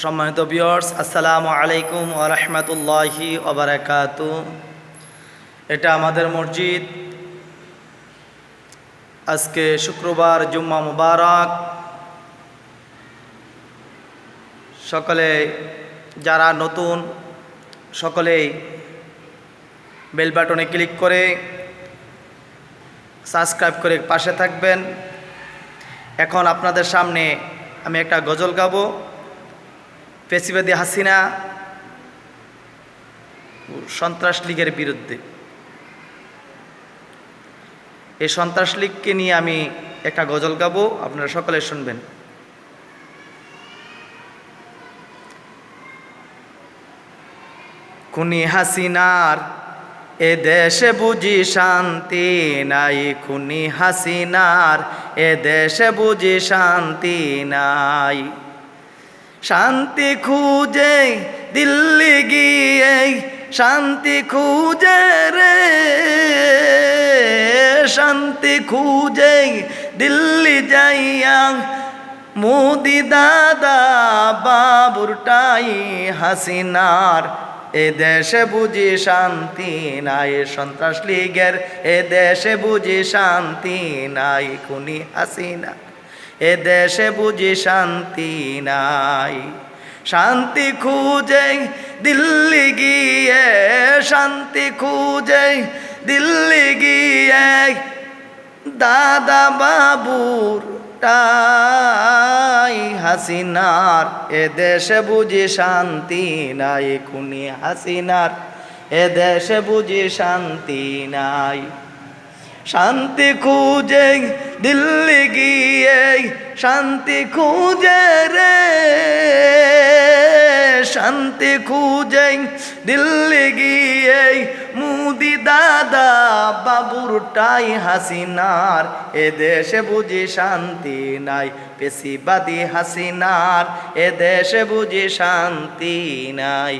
সম্মানিত ভিউয়ার্স, আসসালামু আলাইকুম ওয়া রাহমাতুল্লাহি ওয়া বারাকাতুহু। এটা আমাদের মসজিদ। আজকে শুক্রবার, জুম্মা মুবারক। সকলে যারা নতুন, সকলেই বেল বাটনে ক্লিক করে সাবস্ক্রাইব করে পাশে থাকবেন। এখন আপনাদের সামনে আমি একটা গজল গাবো। ফ্যাসিবাদী হাসিনা সন্ত্রাস লীগের বিরুদ্ধে। এই সন্ত্রাস লীগকে নিয়ে আমি একটা গজল গাবো, আপনারা সকলে শুনবেন। খুনি হাসিনার এ দেশে বুঝি শান্তি নাই, খুনি হাসিনার এ দেশে বুঝি শান্তি নাই। শান্তি খুঁজে দিল্লি গিয়ে শান্তি খুঁজে রে, শান্তি খুঁজে দিল্লি যাইয়া মোদি দাদা বাবুরটাই হাসিনার এ দেশে বুঝি শান্তি নাই। সন্ত্রাস লীগের এ দেশে বুঝি শান্তি নাই, খুনি হাসিনা এ দেশে বুঝি শান্তি নাই। শান্তি খুঁজে দিল্লি গিয়ে, শান্তি খুঁজে দিল্লি গিয়ে দাদা বাবুর টাই হাসিনার এ দেশে বুঝি শান্তি নাই, খুনি হাসিনার এ দেশে বুঝি শান্তি নাই। শান্তি খুঁজে দিল্লি গিয়ে শান্তি খুঁজে রে, শান্তি খুঁজে দিল্লি গিয়ে মোদি দাদা বাবুরটাই হাসিনার এ দেশে বুঝি শান্তি নাই। ফ্যাসিবাদী হাসিনার এ দেশে বুঝি শান্তি নাই।